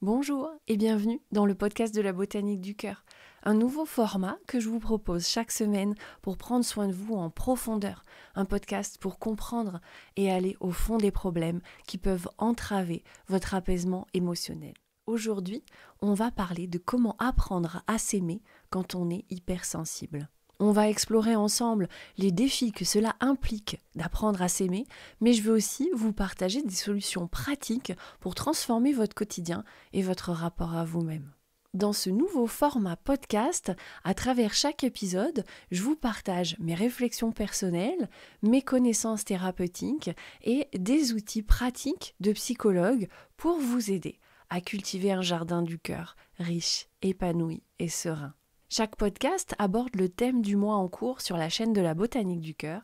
Bonjour et bienvenue dans le podcast de la Botanique du Cœur, un nouveau format que je vous propose chaque semaine pour prendre soin de vous en profondeur, un podcast pour comprendre et aller au fond des problèmes qui peuvent entraver votre apaisement émotionnel. Aujourd'hui, on va parler de comment apprendre à s'aimer quand on est hypersensible. On va explorer ensemble les défis que cela implique d'apprendre à s'aimer, mais je veux aussi vous partager des solutions pratiques pour transformer votre quotidien et votre rapport à vous-même. Dans ce nouveau format podcast, à travers chaque épisode, je vous partage mes réflexions personnelles, mes connaissances thérapeutiques et des outils pratiques de psychologue pour vous aider à cultiver un jardin du cœur riche, épanoui et serein. Chaque podcast aborde le thème du mois en cours sur la chaîne de la Botanique du Cœur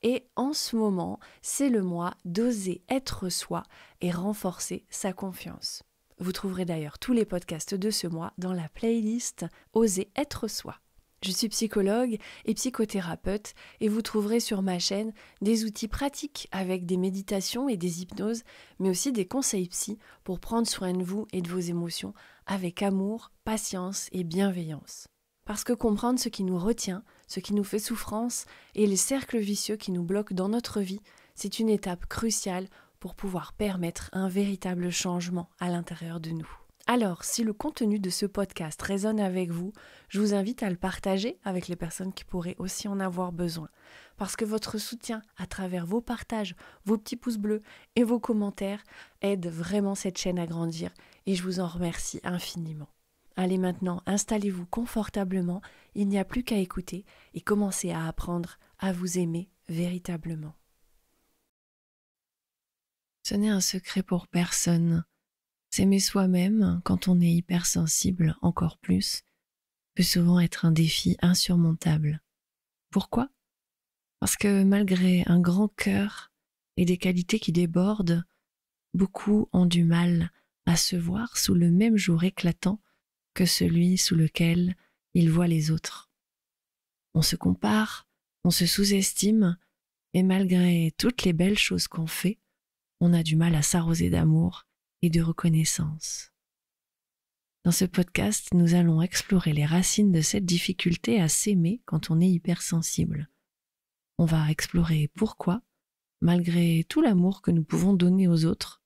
et en ce moment, c'est le mois d'oser être soi et renforcer sa confiance. Vous trouverez d'ailleurs tous les podcasts de ce mois dans la playlist Oser être soi. Je suis psychologue et psychothérapeute et vous trouverez sur ma chaîne des outils pratiques avec des méditations et des hypnoses, mais aussi des conseils psy pour prendre soin de vous et de vos émotions avec amour, patience et bienveillance. Parce que comprendre ce qui nous retient, ce qui nous fait souffrance et les cercles vicieux qui nous bloquent dans notre vie, c'est une étape cruciale pour pouvoir permettre un véritable changement à l'intérieur de nous. Alors, si le contenu de ce podcast résonne avec vous, je vous invite à le partager avec les personnes qui pourraient aussi en avoir besoin. Parce que votre soutien à travers vos partages, vos petits pouces bleus et vos commentaires aide vraiment cette chaîne à grandir et je vous en remercie infiniment. Allez maintenant, installez-vous confortablement, il n'y a plus qu'à écouter et commencer à apprendre à vous aimer véritablement. Ce n'est un secret pour personne. S'aimer soi-même, quand on est hypersensible encore plus, peut souvent être un défi insurmontable. Pourquoi ? Parce que malgré un grand cœur et des qualités qui débordent, beaucoup ont du mal à se voir sous le même jour éclatant que celui sous lequel ils voient les autres. On se compare, on se sous-estime, et malgré toutes les belles choses qu'on fait, on a du mal à s'arroser d'amour et de reconnaissance. Dans ce podcast, nous allons explorer les racines de cette difficulté à s'aimer quand on est hypersensible. On va explorer pourquoi, malgré tout l'amour que nous pouvons donner aux autres,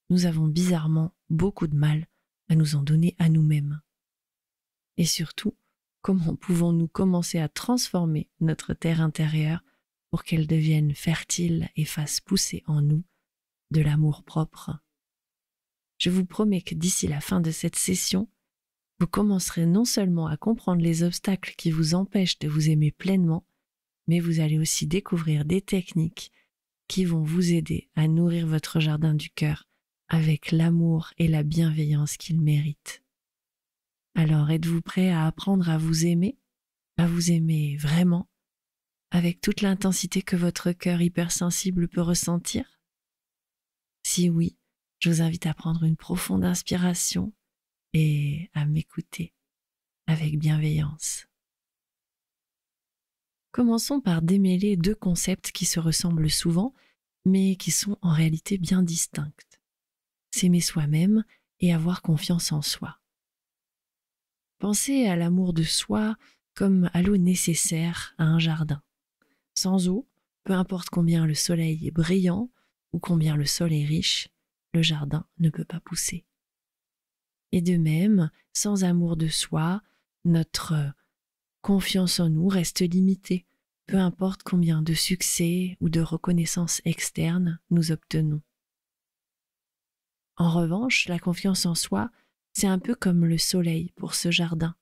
nous avons bizarrement beaucoup de mal à nous en donner à nous-mêmes. Et surtout, comment pouvons-nous commencer à transformer notre terre intérieure pour qu'elle devienne fertile et fasse pousser en nous de l'amour propre. Je vous promets que d'ici la fin de cette session, vous commencerez non seulement à comprendre les obstacles qui vous empêchent de vous aimer pleinement, mais vous allez aussi découvrir des techniques qui vont vous aider à nourrir votre jardin du cœur avec l'amour et la bienveillance qu'il mérite. Alors, êtes-vous prêt à apprendre à vous aimer vraiment, avec toute l'intensité que votre cœur hypersensible peut ressentir ? Si oui, je vous invite à prendre une profonde inspiration et à m'écouter avec bienveillance. Commençons par démêler deux concepts qui se ressemblent souvent, mais qui sont en réalité bien distincts. S'aimer soi-même et avoir confiance en soi. Pensez à l'amour de soi comme à l'eau nécessaire à un jardin. Sans eau, peu importe combien le soleil est brillant ou combien le sol est riche, le jardin ne peut pas pousser. Et de même, sans amour de soi, notre confiance en nous reste limitée, peu importe combien de succès ou de reconnaissance externe nous obtenons. En revanche, la confiance en soi, c'est un peu comme le soleil pour ce jardin.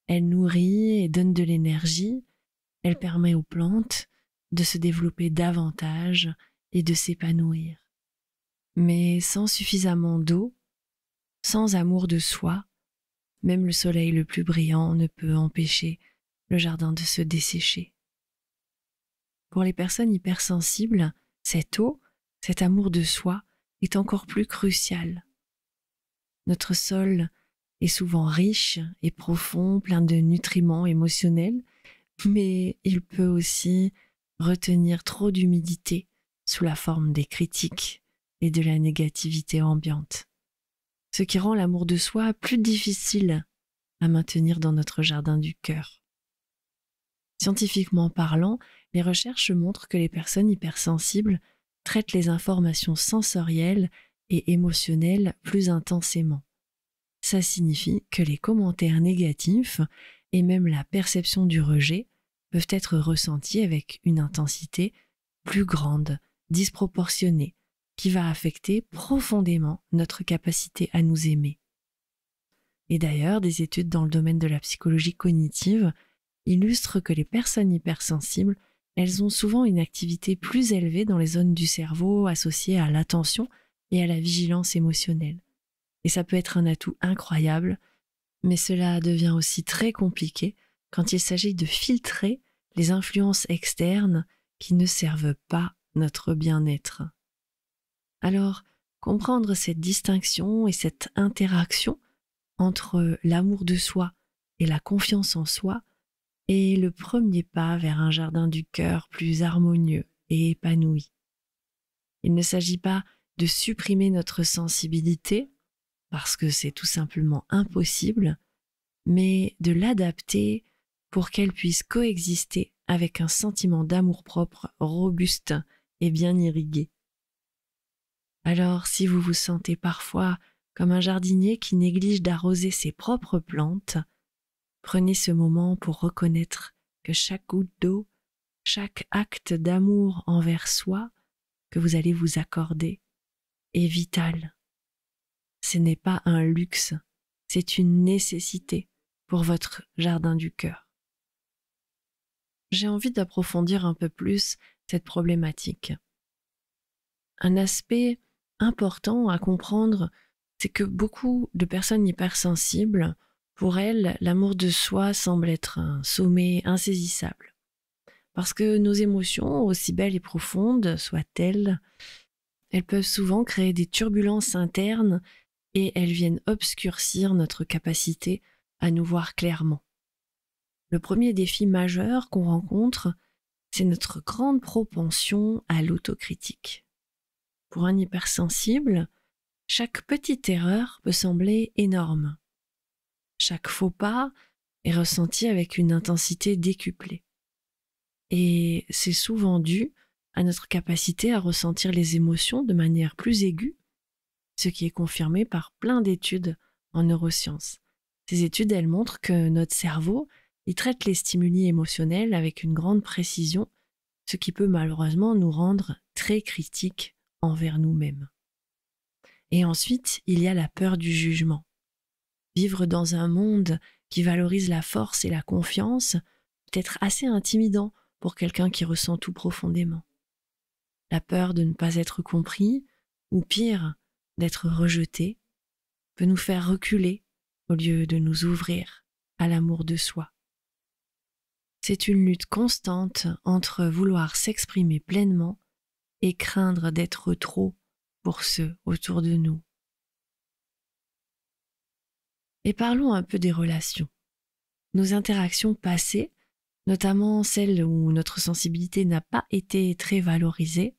Elle nourrit et donne de l'énergie, elle permet aux plantes de se développer davantage et de s'épanouir. Mais sans suffisamment d'eau, sans amour de soi, même le soleil le plus brillant ne peut empêcher le jardin de se dessécher. Pour les personnes hypersensibles, cette eau, cet amour de soi est encore plus crucial. Notre sol est souvent riche et profond, plein de nutriments émotionnels, mais il peut aussi retenir trop d'humidité sous la forme des critiques et de la négativité ambiante. ce qui rend l'amour de soi plus difficile à maintenir dans notre jardin du cœur. Scientifiquement parlant, les recherches montrent que les personnes hypersensibles traitent les informations sensorielles et émotionnelles plus intensément. Ça signifie que les commentaires négatifs et même la perception du rejet peuvent être ressentis avec une intensité plus grande, disproportionnée, qui va affecter profondément notre capacité à nous aimer. Et d'ailleurs, des études dans le domaine de la psychologie cognitive illustrent que les personnes hypersensibles, elles ont souvent une activité plus élevée dans les zones du cerveau associées à l'attention et à la vigilance émotionnelle. Et ça peut être un atout incroyable, mais cela devient aussi très compliqué quand il s'agit de filtrer les influences externes qui ne servent pas notre bien-être. Alors, comprendre cette distinction et cette interaction entre l'amour de soi et la confiance en soi est le premier pas vers un jardin du cœur plus harmonieux et épanoui. Il ne s'agit pas de supprimer notre sensibilité, parce que c'est tout simplement impossible, mais de l'adapter pour qu'elle puisse coexister avec un sentiment d'amour-propre robuste et bien irrigué. Alors, si vous vous sentez parfois comme un jardinier qui néglige d'arroser ses propres plantes, prenez ce moment pour reconnaître que chaque goutte d'eau, chaque acte d'amour envers soi que vous allez vous accorder est vital. Ce n'est pas un luxe, c'est une nécessité pour votre jardin du cœur. J'ai envie d'approfondir un peu plus cette problématique. Un aspect important à comprendre, c'est que beaucoup de personnes hypersensibles, pour elles, l'amour de soi semble être un sommet insaisissable. Parce que nos émotions, aussi belles et profondes soient-elles, elles peuvent souvent créer des turbulences internes et elles viennent obscurcir notre capacité à nous voir clairement. Le premier défi majeur qu'on rencontre, c'est notre grande propension à l'autocritique. Pour un hypersensible, chaque petite erreur peut sembler énorme. Chaque faux pas est ressenti avec une intensité décuplée. Et c'est souvent dû à notre capacité à ressentir les émotions de manière plus aiguë, ce qui est confirmé par plein d'études en neurosciences. Ces études, elles montrent que notre cerveau, il traite les stimuli émotionnels avec une grande précision, ce qui peut malheureusement nous rendre très critiques envers nous-mêmes. Et ensuite, il y a la peur du jugement. Vivre dans un monde qui valorise la force et la confiance peut être assez intimidant pour quelqu'un qui ressent tout profondément. La peur de ne pas être compris, ou pire, d'être rejeté, peut nous faire reculer au lieu de nous ouvrir à l'amour de soi. C'est une lutte constante entre vouloir s'exprimer pleinement et craindre d'être trop pour ceux autour de nous. Et parlons un peu des relations. Nos interactions passées, notamment celles où notre sensibilité n'a pas été très valorisée,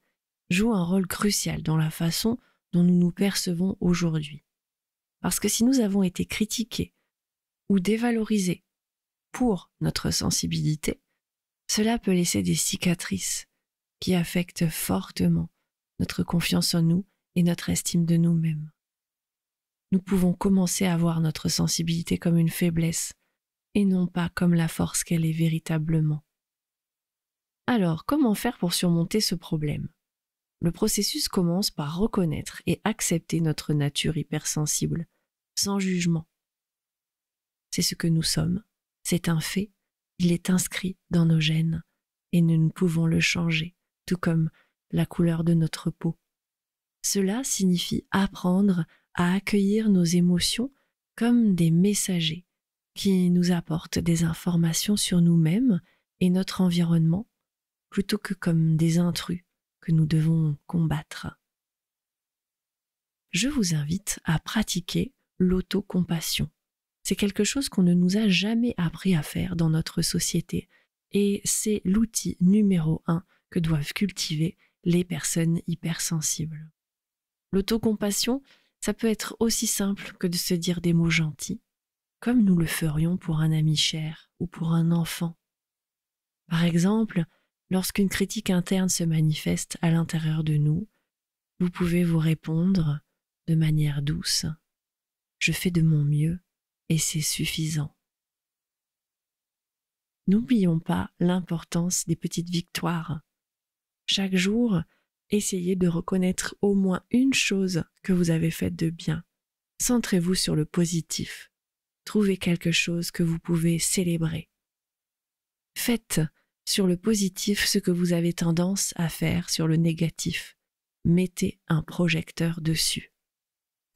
jouent un rôle crucial dans la façon dont nous nous percevons aujourd'hui. Parce que si nous avons été critiqués ou dévalorisés pour notre sensibilité, cela peut laisser des cicatrices qui affectent fortement notre confiance en nous et notre estime de nous-mêmes. Nous pouvons commencer à voir notre sensibilité comme une faiblesse et non pas comme la force qu'elle est véritablement. Alors, comment faire pour surmonter ce problème ? Le processus commence par reconnaître et accepter notre nature hypersensible, sans jugement. C'est ce que nous sommes, c'est un fait, il est inscrit dans nos gènes et nous ne pouvons le changer, tout comme la couleur de notre peau. Cela signifie apprendre à accueillir nos émotions comme des messagers qui nous apportent des informations sur nous-mêmes et notre environnement, plutôt que comme des intrus que nous devons combattre. Je vous invite à pratiquer l'autocompassion. C'est quelque chose qu'on ne nous a jamais appris à faire dans notre société et c'est l'outil numéro 1 que doivent cultiver les personnes hypersensibles. L'autocompassion, Ça peut être aussi simple que de se dire des mots gentils, comme nous le ferions pour un ami cher ou pour un enfant. Par exemple, lorsqu'une critique interne se manifeste à l'intérieur de nous, vous pouvez vous répondre de manière douce « Je fais de mon mieux et c'est suffisant ». N'oublions pas l'importance des petites victoires. Chaque jour, essayez de reconnaître au moins une chose que vous avez faite de bien. Centrez-vous sur le positif. Trouvez quelque chose que vous pouvez célébrer. Faites sur le positif ce que vous avez tendance à faire sur le négatif. Mettez un projecteur dessus.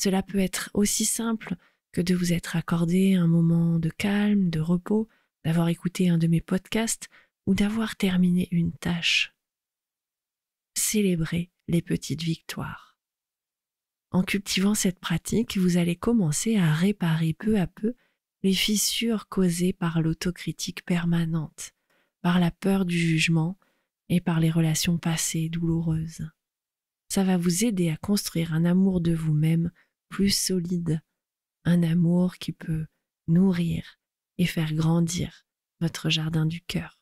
Cela peut être aussi simple que de vous être accordé un moment de calme, de repos, d'avoir écouté un de mes podcasts ou d'avoir terminé une tâche. Célébrez les petites victoires. En cultivant cette pratique, vous allez commencer à réparer peu à peu les fissures causées par l'autocritique permanente, par la peur du jugement et par les relations passées douloureuses. Ça va vous aider à construire un amour de vous-même plus solide, un amour qui peut nourrir et faire grandir votre jardin du cœur.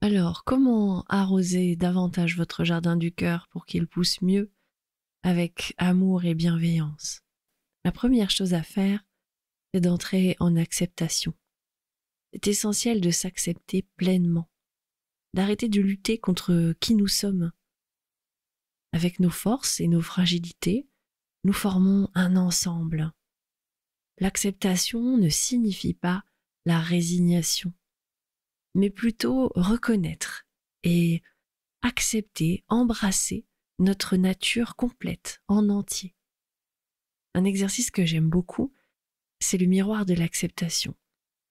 Alors, comment arroser davantage votre jardin du cœur pour qu'il pousse mieux avec amour et bienveillance? La première chose à faire, c'est d'entrer en acceptation. C'est essentiel de s'accepter pleinement, d'arrêter de lutter contre qui nous sommes. Avec nos forces et nos fragilités, nous formons un ensemble. L'acceptation ne signifie pas la résignation, mais plutôt reconnaître et accepter, embrasser notre nature complète, en entier. Un exercice que j'aime beaucoup, c'est le miroir de l'acceptation.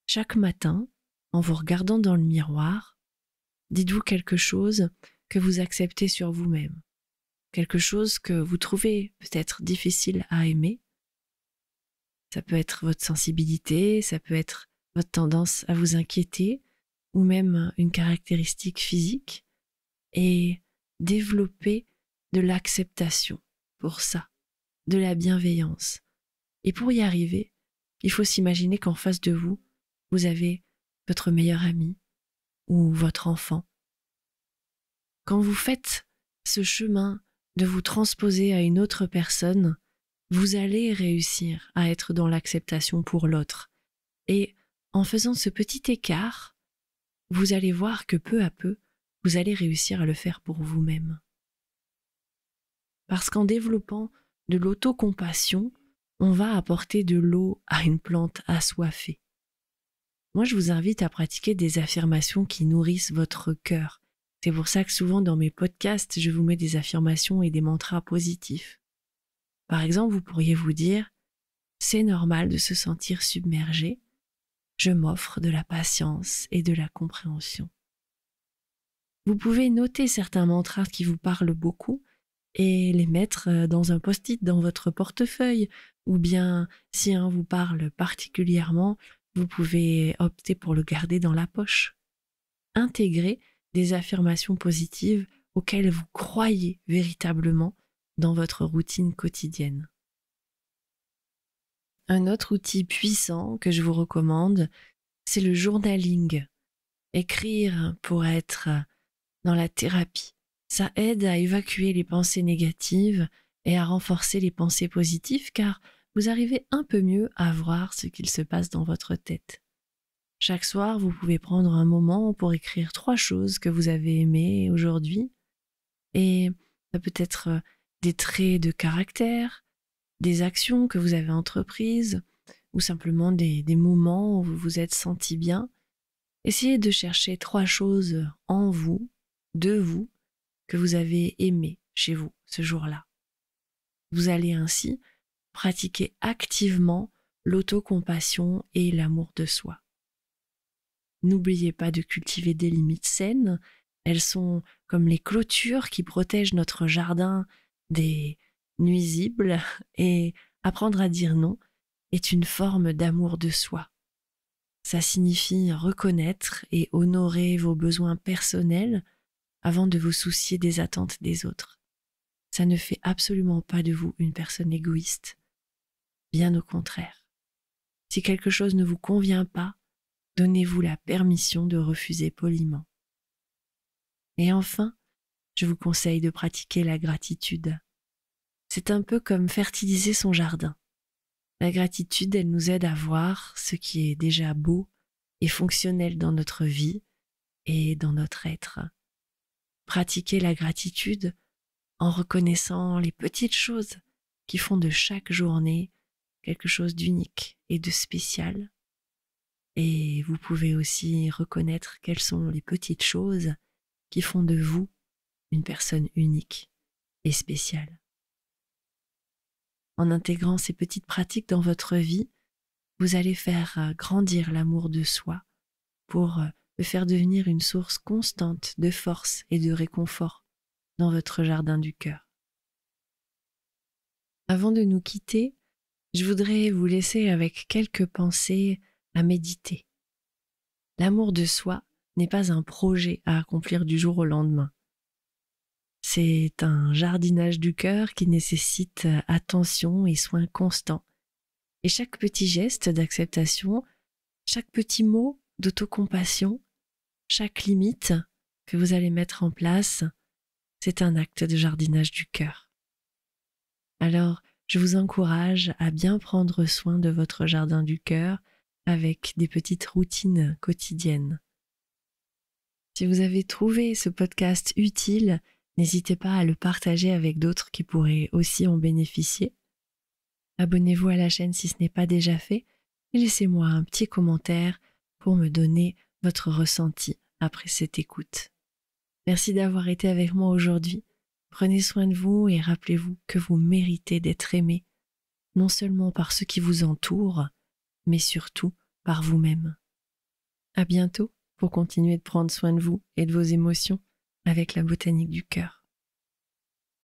Chaque matin, en vous regardant dans le miroir, dites-vous quelque chose que vous acceptez sur vous-même, quelque chose que vous trouvez peut-être difficile à aimer. Ça peut être votre sensibilité, ça peut être votre tendance à vous inquiéter, ou même une caractéristique physique, et développer de l'acceptation pour ça, de la bienveillance. Et pour y arriver, il faut s'imaginer qu'en face de vous, vous avez votre meilleur ami ou votre enfant. Quand vous faites ce chemin de vous transposer à une autre personne, vous allez réussir à être dans l'acceptation pour l'autre. Et en faisant ce petit écart, vous allez voir que peu à peu, vous allez réussir à le faire pour vous-même. Parce qu'en développant de l'autocompassion, on va apporter de l'eau à une plante assoiffée. Moi, je vous invite à pratiquer des affirmations qui nourrissent votre cœur. C'est pour ça que souvent dans mes podcasts, je vous mets des affirmations et des mantras positifs. Par exemple, vous pourriez vous dire « C'est normal de se sentir submergé. Je m'offre de la patience et de la compréhension. » Vous pouvez noter certains mantras qui vous parlent beaucoup et les mettre dans un post-it dans votre portefeuille, ou bien si un vous parle particulièrement, vous pouvez opter pour le garder dans la poche. Intégrez des affirmations positives auxquelles vous croyez véritablement dans votre routine quotidienne. Un autre outil puissant que je vous recommande, c'est le journaling. Écrire pour être dans la thérapie. Ça aide à évacuer les pensées négatives et à renforcer les pensées positives car vous arrivez un peu mieux à voir ce qu'il se passe dans votre tête. Chaque soir, vous pouvez prendre un moment pour écrire 3 choses que vous avez aimées aujourd'hui. Et ça peut être des traits de caractère, des actions que vous avez entreprises, ou simplement des moments où vous vous êtes senti bien. Essayez de chercher 3 choses en vous, de vous, que vous avez aimées chez vous ce jour-là. Vous allez ainsi pratiquer activement l'autocompassion et l'amour de soi. N'oubliez pas de cultiver des limites saines. Elles sont comme les clôtures qui protègent notre jardin des nuisibles, et apprendre à dire non est une forme d'amour de soi. Ça signifie reconnaître et honorer vos besoins personnels avant de vous soucier des attentes des autres. ça ne fait absolument pas de vous une personne égoïste. Bien au contraire. Si quelque chose ne vous convient pas, donnez-vous la permission de refuser poliment. Et enfin, je vous conseille de pratiquer la gratitude. C'est un peu comme fertiliser son jardin. La gratitude, elle nous aide à voir ce qui est déjà beau et fonctionnel dans notre vie et dans notre être. Pratiquer la gratitude en reconnaissant les petites choses qui font de chaque journée quelque chose d'unique et de spécial. Et vous pouvez aussi reconnaître quelles sont les petites choses qui font de vous une personne unique et spéciale. En intégrant ces petites pratiques dans votre vie, vous allez faire grandir l'amour de soi pour le faire devenir une source constante de force et de réconfort dans votre jardin du cœur. Avant de nous quitter, je voudrais vous laisser avec quelques pensées à méditer. L'amour de soi n'est pas un projet à accomplir du jour au lendemain. C'est un jardinage du cœur qui nécessite attention et soin constants. Et chaque petit geste d'acceptation, chaque petit mot d'autocompassion, chaque limite que vous allez mettre en place, c'est un acte de jardinage du cœur. Alors, je vous encourage à bien prendre soin de votre jardin du cœur avec des petites routines quotidiennes. Si vous avez trouvé ce podcast utile, n'hésitez pas à le partager avec d'autres qui pourraient aussi en bénéficier. Abonnez-vous à la chaîne si ce n'est pas déjà fait et laissez-moi un petit commentaire pour me donner votre ressenti après cette écoute. Merci d'avoir été avec moi aujourd'hui. Prenez soin de vous et rappelez-vous que vous méritez d'être aimé, non seulement par ceux qui vous entourent, mais surtout par vous-même. À bientôt pour continuer de prendre soin de vous et de vos émotions avec la botanique du cœur.